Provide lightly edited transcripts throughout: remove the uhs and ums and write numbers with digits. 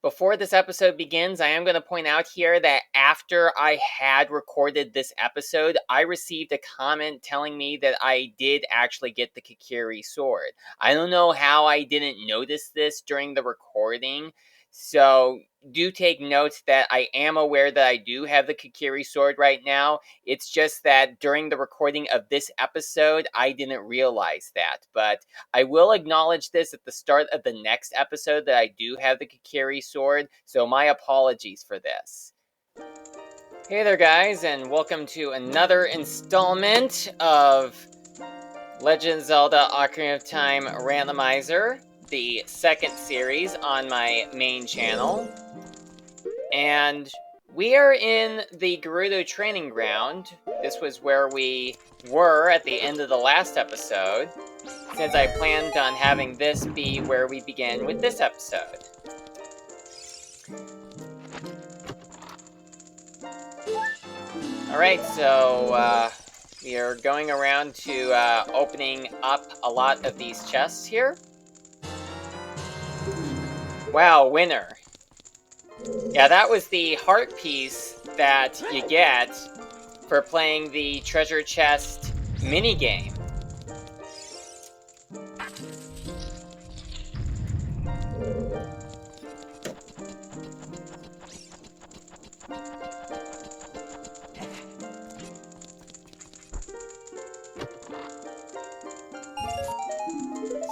Before this episode begins, I am going to point out here that after I had recorded this episode, I received a comment telling me that I did actually get the Kikiri sword. I don't know how I didn't notice this during the recording, so do take note that I am aware that I do have the Kikiri sword right now. It's just that during the recording of this episode, I didn't realize that, but I will acknowledge this at the start of the next episode that I do have the Kikiri sword, so my apologies for this. Hey there guys, and welcome to another installment of Legend of Zelda Ocarina of Time Randomizer, the second series on my main channel. And we are in the Gerudo Training Ground. This was where we were at the end of the last episode, since I planned on having this be where we begin with this episode. Alright, so we are going around to opening up a lot of these chests here. Wow, winner. Yeah, that was the heart piece that you get for playing the treasure chest minigame.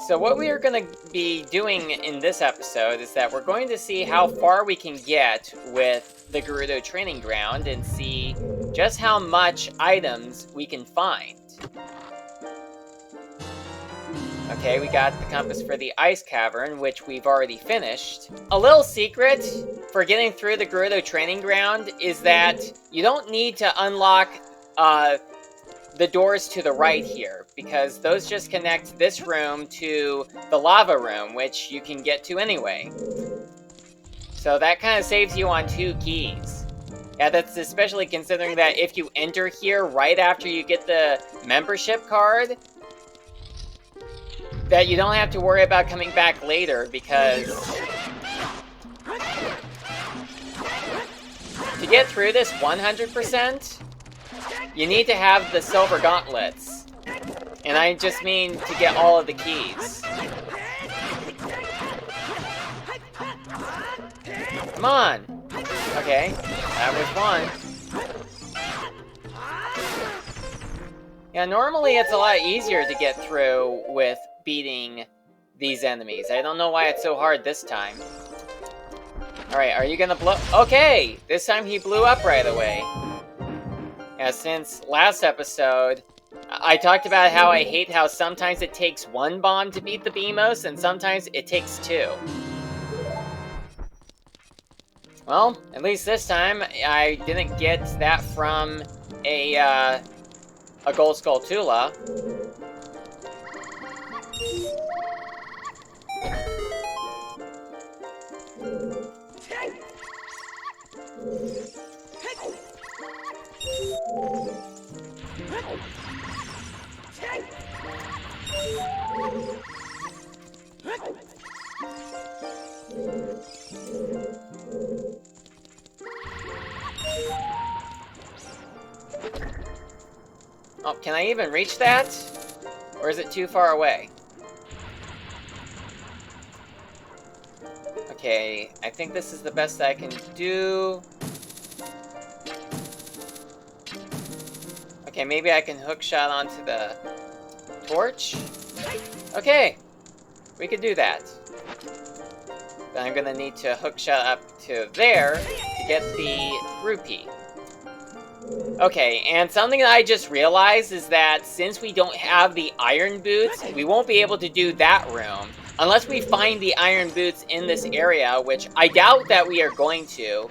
So what we are going to be doing in this episode is that we're going to see how far we can get with the Gerudo Training Ground and see just how much items we can find. Okay, we got the compass for the Ice Cavern, which we've already finished. A little secret for getting through the Gerudo Training Ground is that you don't need to unlock the doors to the right here, because those just connect this room to the lava room, which you can get to anyway. So that kind of saves you on 2 keys. Yeah, that's especially considering that if you enter here right after you get the membership card, that you don't have to worry about coming back later, because to get through this 100%, you need to have the silver gauntlets. And I just mean to get all of the keys. Come on! Okay, that was one. Yeah, normally it's a lot easier to get through with beating these enemies. I don't know why it's so hard this time. Alright, are you gonna blow? Okay! This time he blew up right away. Yeah, since last episode, I talked about how I hate how sometimes it takes 1 bomb to beat the Beamos, and sometimes it takes 2. Well, at least this time, I didn't get that from a Gold Skull Tula. Oh, can I even reach that? Or is it too far away? Okay, I think this is the best I can do. Okay, maybe I can hookshot onto the torch? Okay, we could do that. Then I'm gonna need to hookshot up to there to get the rupee. Okay, and something that I just realized is that since we don't have the iron boots, we won't be able to do that room unless we find the iron boots in this area, which I doubt that we are going to.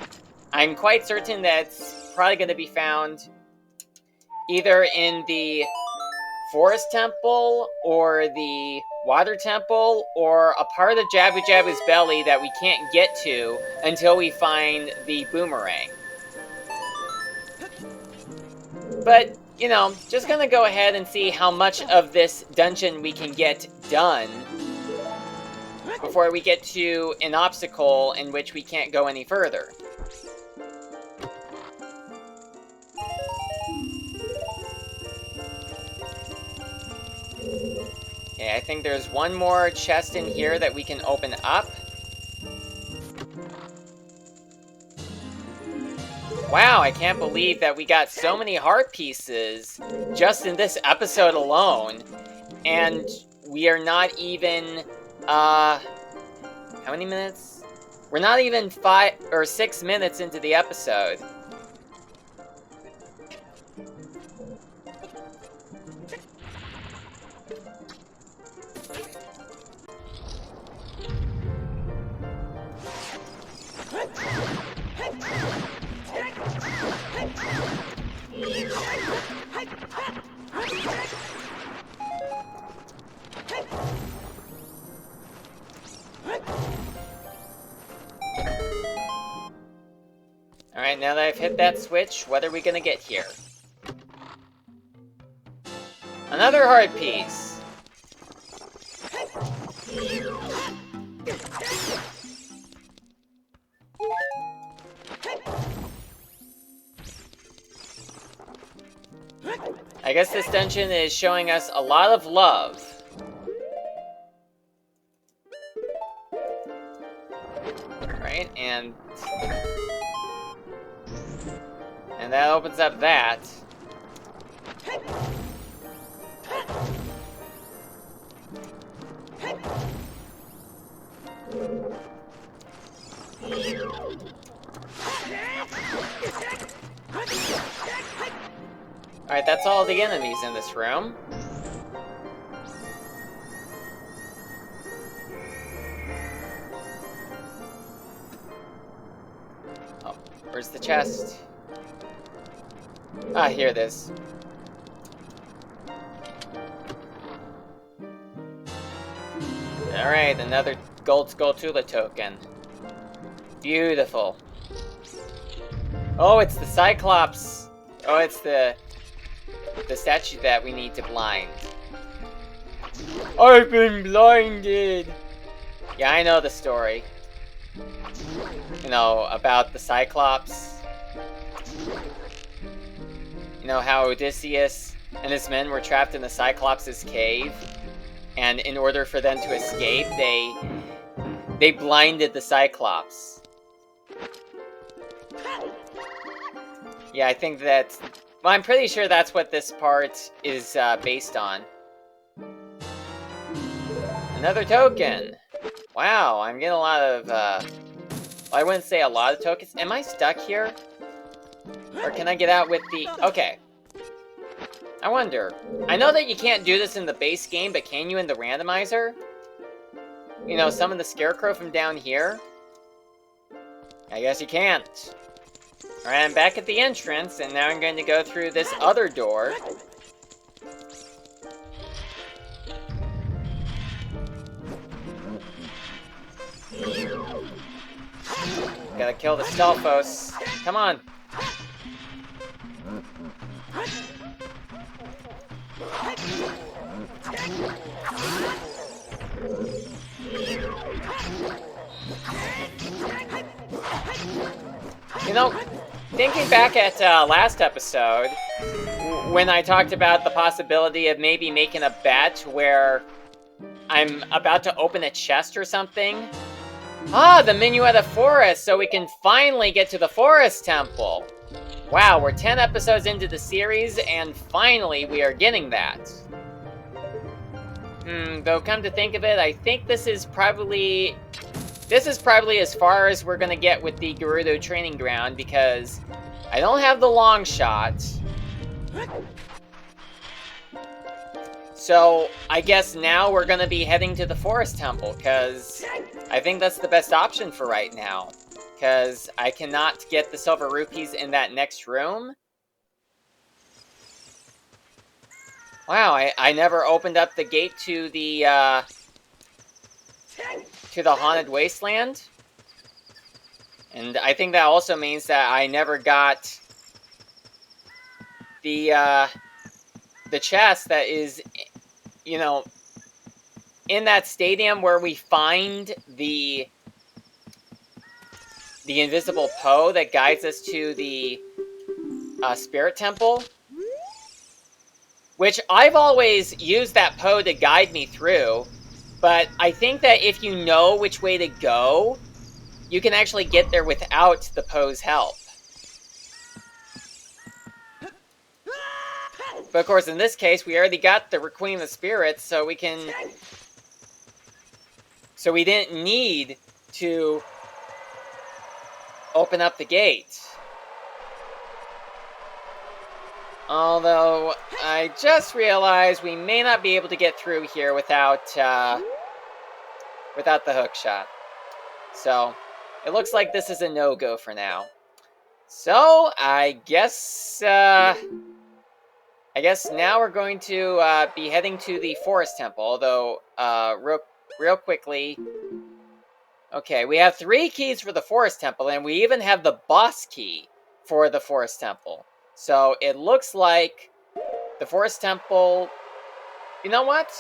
I'm quite certain that it's probably going to be found either in the Forest Temple or the Water Temple or a part of Jabu Jabu's belly that we can't get to until we find the boomerang. But, you know, just gonna go ahead and see how much of this dungeon we can get done. before we get to an obstacle in which we can't go any further. Okay, I think there's one more chest in here that we can open up. Wow, I can't believe that we got so many heart pieces just in this episode alone. And we are not even, how many minutes? We're not even 5 or 6 minutes into the episode. Alright, now that I've hit that switch, what are we gonna get here? Another heart piece! I guess this dungeon is showing us a lot of love. Right, and that opens up that. Alright, that's all the enemies in this room. Oh, where's the chest? Ah, here it is. Alright, another Gold Skulltula token. Beautiful. Oh, it's the Cyclops. Oh, it's the statue that we need to blind. I've been blinded! Yeah, I know the story. You know, about the Cyclops. You know how Odysseus and his men were trapped in the Cyclops' cave, and in order for them to escape, they blinded the Cyclops. Yeah, I think that... Well, I'm pretty sure that's what this part is based on. Another token! Wow, I'm getting a lot of, well, I wouldn't say a lot of tokens. Am I stuck here? Or can I get out with the... Okay. I wonder. I know that you can't do this in the base game, but can you in the randomizer? You know, summon the Scarecrow from down here? I guess you can't. Alright, I'm back at the entrance, and now I'm going to go through this other door. Gotta kill the Stalfos. Come on. You know, thinking back at last episode, when I talked about the possibility of maybe making a bet where I'm about to open a chest or something. Ah, the Minuet of Forest, so we can finally get to the Forest Temple. Wow, we're 10 episodes into the series, and finally we are getting that. Though come to think of it, I think this is probably as far as we're gonna get with the Gerudo Training Ground, because I don't have the long shot. So, I guess now we're gonna be heading to the Forest Temple, because I think that's the best option for right now. Because I cannot get the silver rupees in that next room. Wow, I never opened up the gate to the Haunted Wasteland. And I think that also means that I never got the chest that is, you know, in that stadium where we find the invisible Poe that guides us to the Spirit Temple. Which I've always used that Poe to guide me through, but I think that if you know which way to go, you can actually get there without the Poe's help. But of course, in this case, we already got the Queen of the Spirits, so we didn't need to open up the gate. Although, I just realized we may not be able to get through here without the hook shot. So, it looks like this is a no-go for now. So, I guess now we're going to be heading to the Forest Temple, although, real quickly... Okay, we have 3 keys for the Forest Temple, and we even have the boss key for the Forest Temple. So, it looks like the Forest Temple... You know what?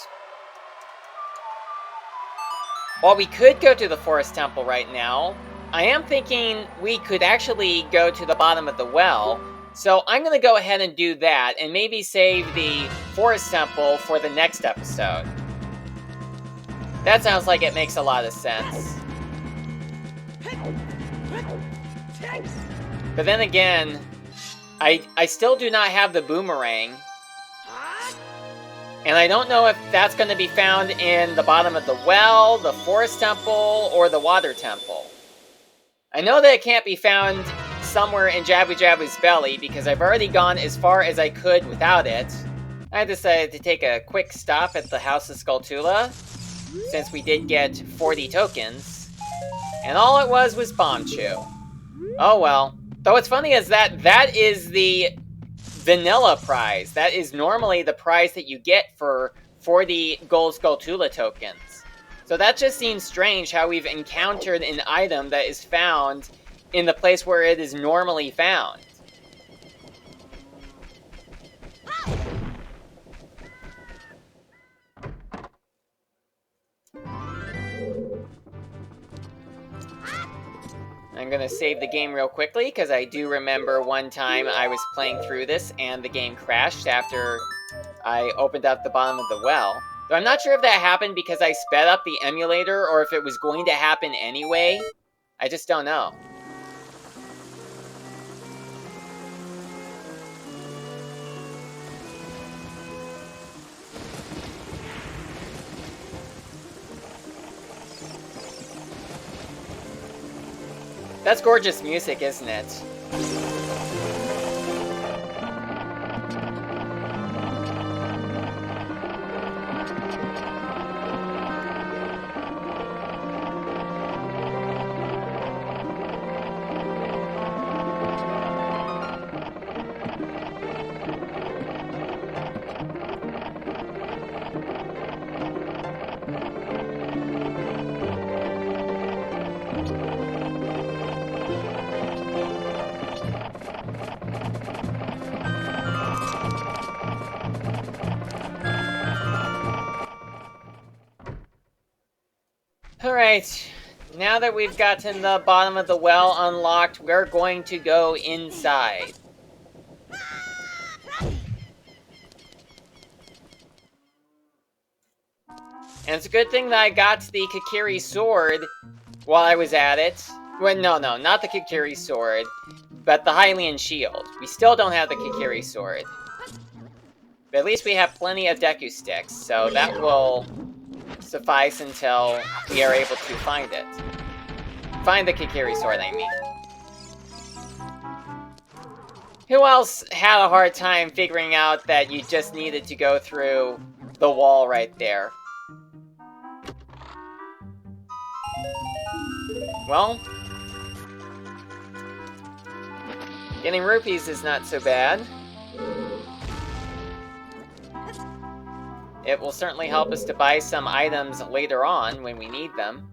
While we could go to the Forest Temple right now, I am thinking we could actually go to the bottom of the well. So I'm going to go ahead and do that, and maybe save the Forest Temple for the next episode. That sounds like it makes a lot of sense. But then again, I still do not have the boomerang. And I don't know if that's going to be found in the bottom of the well, the Forest Temple, or the Water Temple. I know that it can't be found somewhere in Jabu Jabu's belly, because I've already gone as far as I could without it. I decided to take a quick stop at the House of Skulltula, since we did get 40 tokens. And all it was Bombchu. Oh well. Though what's funny is that is the vanilla prize. That is normally the prize that you get for 40 gold Skulltula tokens. So that just seems strange how we've encountered an item that is found in the place where it is normally found. I'm going to save the game real quickly, because I do remember one time I was playing through this and the game crashed after I opened up the bottom of the well. Though I'm not sure if that happened because I sped up the emulator or if it was going to happen anyway. I just don't know. That's gorgeous music, isn't it? Alright, now that we've gotten the bottom of the well unlocked, we're going to go inside. And it's a good thing that I got the Kakiri sword while I was at it. Well, no, not the Kakiri sword, but the Hylian shield. We still don't have the Kakiri sword. But at least we have plenty of Deku sticks, so that will suffice until we are able to find it. Find the Kakiri sword, I mean. Who else had a hard time figuring out that you just needed to go through the wall right there? Well, getting rupees is not so bad. It will certainly help us to buy some items later on when we need them.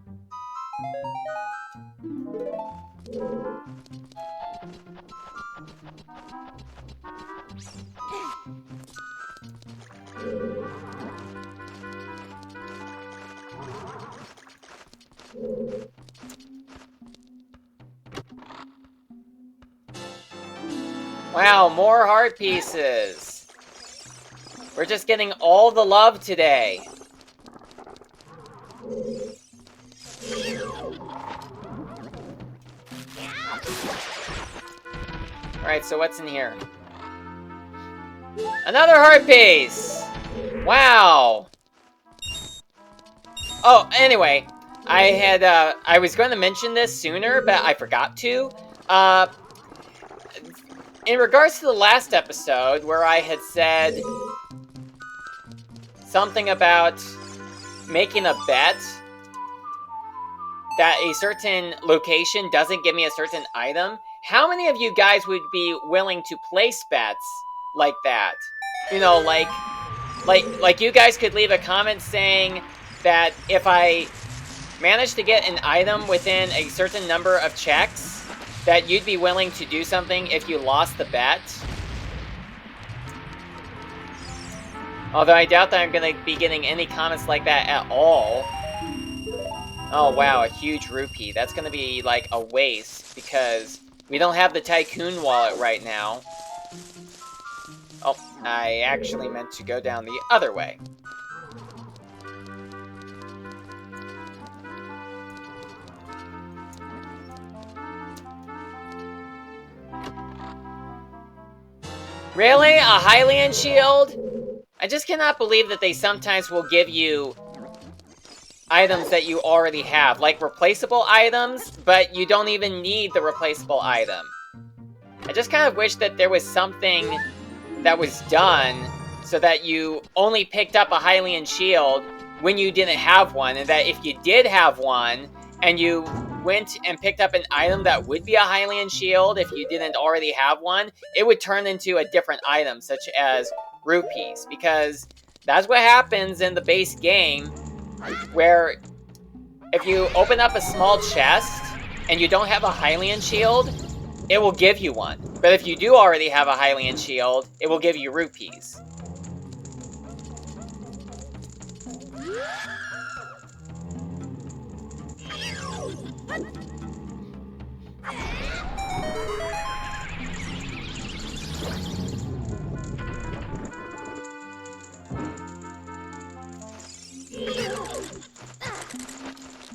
Wow, more heart pieces. We're just getting all the love today. Alright, so what's in here? Another heart piece! Wow! Oh, anyway, I was going to mention this sooner, but I forgot to. In regards to the last episode, where I had said something about making a bet that a certain location doesn't give me a certain item, how many of you guys would be willing to place bets like that? You know, like you guys could leave a comment saying that if I manage to get an item within a certain number of checks, that you'd be willing to do something if you lost the bet. Although I doubt that I'm going to be getting any comments like that at all. Oh wow, a huge rupee. That's going to be like a waste because we don't have the Tycoon wallet right now. Oh, I actually meant to go down the other way. Really? A Hylian shield? I just cannot believe that they sometimes will give you items that you already have, like replaceable items, but you don't even need the replaceable item. I just kind of wish that there was something that was done so that you only picked up a Hylian shield when you didn't have one, and that if you did have one, and you went and picked up an item that would be a Hylian shield if you didn't already have one, it would turn into a different item, such as rupees, because that's what happens in the base game, where if you open up a small chest and you don't have a Hylian shield, it will give you one. But if you do already have a Hylian shield, it will give you rupees.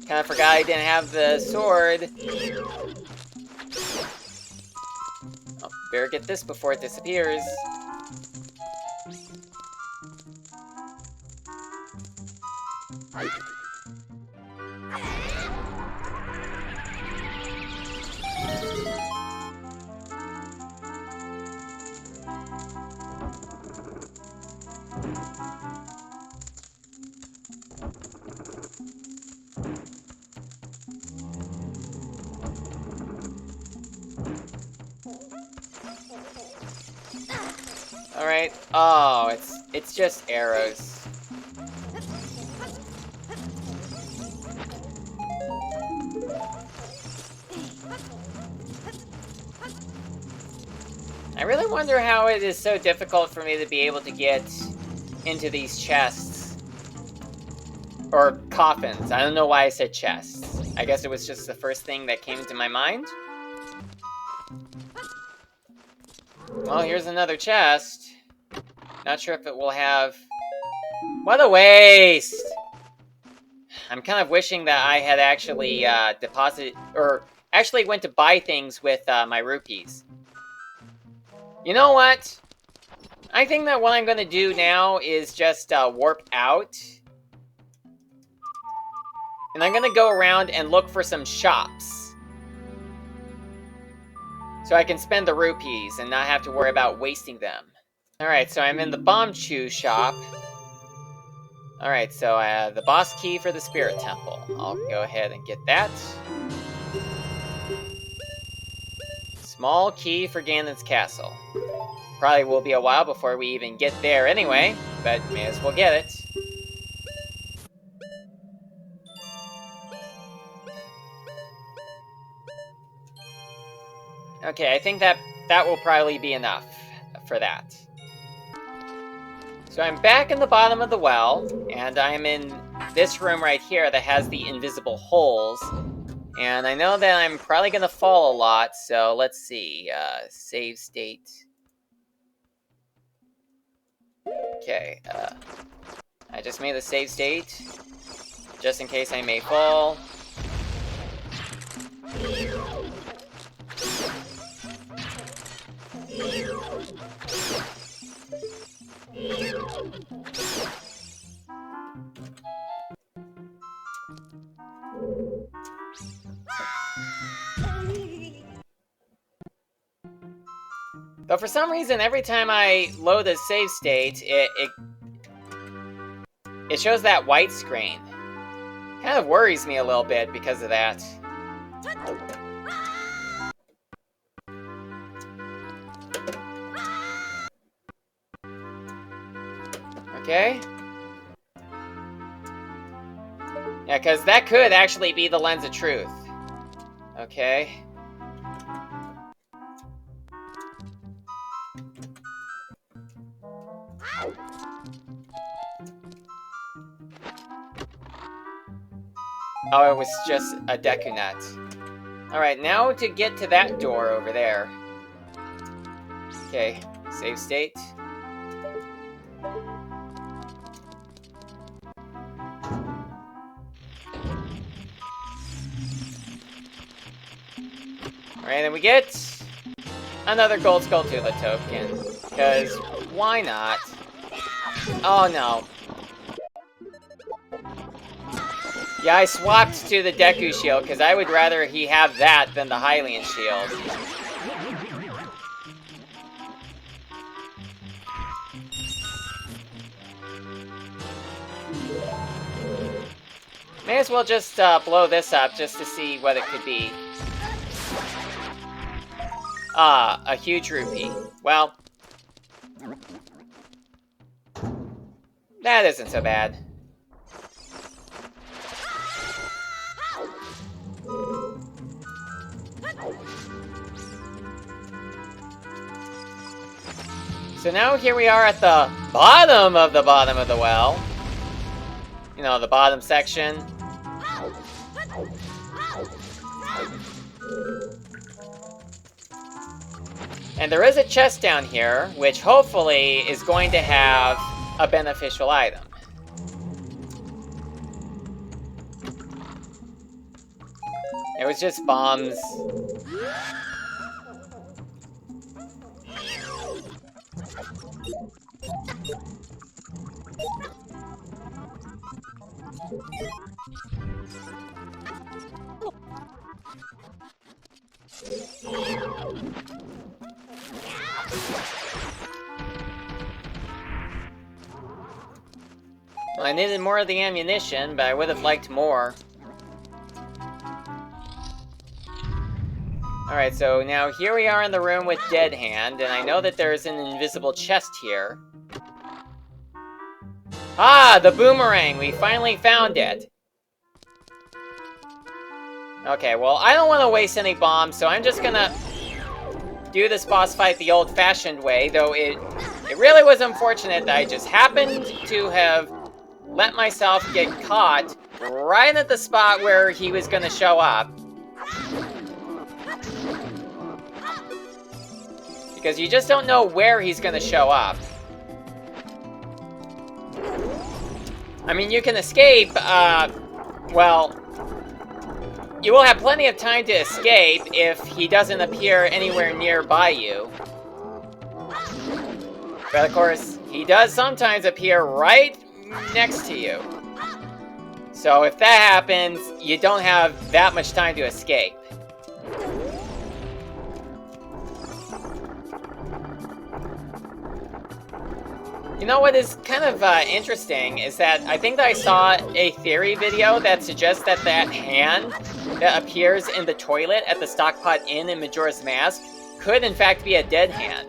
Kind of forgot I didn't have the sword. Oh, better get this before it disappears. Alright. Oh, it's just arrows. I really wonder how it is so difficult for me to be able to get into these chests. Or coffins. I don't know why I said chests. I guess it was just the first thing that came into my mind. Well, here's another chest. Not sure if it will have... What a waste! I'm kind of wishing that I had actually deposited... Or actually went to buy things with my rupees. You know what? I think that what I'm going to do now is just warp out. And I'm going to go around and look for some shops. So I can spend the rupees and not have to worry about wasting them. Alright, so I'm in the Bomb Chew shop. Alright, so the boss key for the Spirit Temple. I'll go ahead and get that. Small key for Ganon's castle. Probably will be a while before we even get there anyway, but may as well get it. Okay, I think that will probably be enough for that. So I'm back in the bottom of the well, and I'm in this room right here that has the invisible holes. And I know that I'm probably going to fall a lot, so let's see. Save state. Okay, I just made a save state, just in case I may fall. But for some reason, every time I load a save state, it shows that white screen. Kind of worries me a little bit because of that. Okay. Yeah, because that could actually be the lens of truth. Okay. Oh, it was just a Deku Nut. Alright, now to get to that door over there. Okay, save state. Alright, then we get another Gold Skulltula token. Because, why not? Oh no. Yeah, I swapped to the Deku Shield, because I would rather he have that than the Hylian Shield. May as well just blow this up, just to see what it could be. Ah, a huge rupee. Well, that isn't so bad. So now here we are at the bottom of the well. You know, the bottom section. And there is a chest down here, which hopefully is going to have a beneficial item. It was just bombs. Well, I needed more of the ammunition, but I would have liked more. Alright, so now here we are in the room with Dead Hand, and I know that there's an invisible chest here. Ah, the boomerang! We finally found it! Okay, well, I don't want to waste any bombs, so I'm just gonna do this boss fight the old-fashioned way, though it really was unfortunate that I just happened to have let myself get caught right at the spot where he was gonna show up. Because you just don't know where he's gonna show up. I mean, you can escape, well, you will have plenty of time to escape if he doesn't appear anywhere nearby you. But of course, he does sometimes appear right next to you. So if that happens, you don't have that much time to escape. You know what is kind of interesting is that I think that I saw a theory video that suggests that that hand that appears in the toilet at the Stockpot Inn in Majora's Mask could in fact be a dead hand.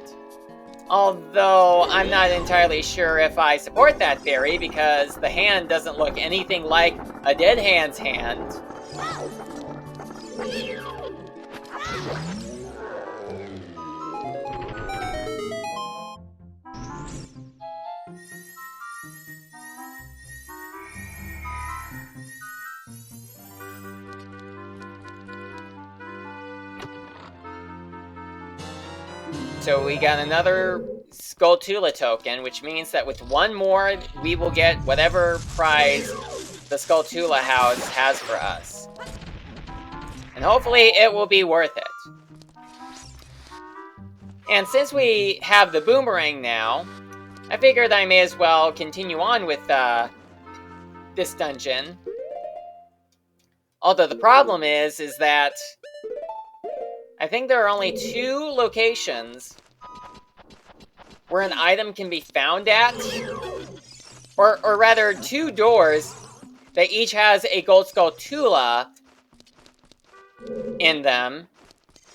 Although I'm not entirely sure if I support that theory because the hand doesn't look anything like a dead hand's hand. So we got another Skulltula token, which means that with one more, we will get whatever prize the Skulltula house has for us. And hopefully it will be worth it. And since we have the boomerang now, I figured I may as well continue on with this dungeon. Although the problem is that I think there are only 2 locations where an item can be found at, or rather 2 doors that each has a Gold Skulltula in them,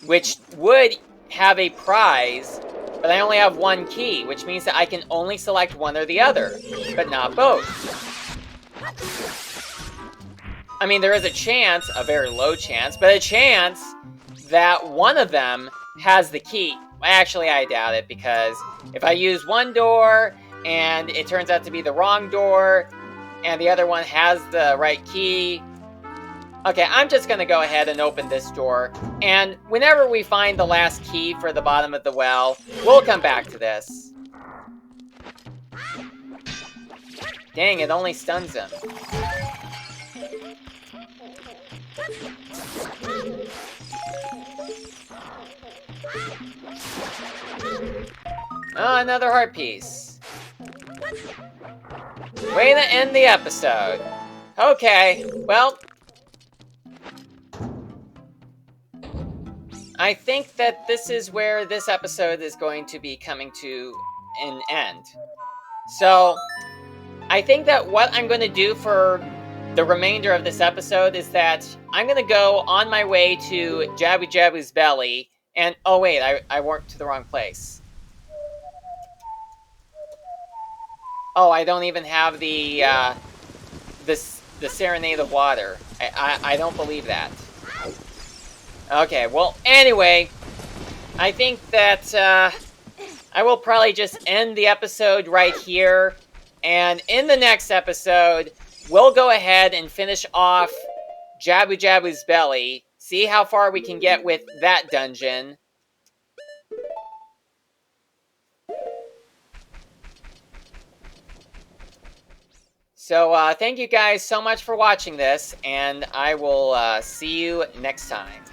which would have a prize, but I only have 1 key, which means that I can only select one or the other, but not both. I mean, there is a chance, a very low chance, but a chance that one of them has the key. Actually, I doubt it, because if I use one door and it turns out to be the wrong door and the other one has the right key... Okay, I'm just going to go ahead and open this door, and whenever we find the last key for the bottom of the well, we'll come back to this. Dang, it only stuns him. Oh, another heart piece. Way to end the episode. Okay, well... I think that this is where this episode is going to be coming to an end. So, I think that what I'm going to do for the remainder of this episode is that I'm going to go on my way to Jabu Jabu's belly, and... Oh wait, I went to the wrong place. Oh, I don't even have the Serenade of Water. I don't believe that. Okay, well, anyway, I think that I will probably just end the episode right here, and in the next episode, we'll go ahead and finish off Jabu Jabu's belly, see how far we can get with that dungeon. So, thank you guys so much for watching this, and I will see you next time.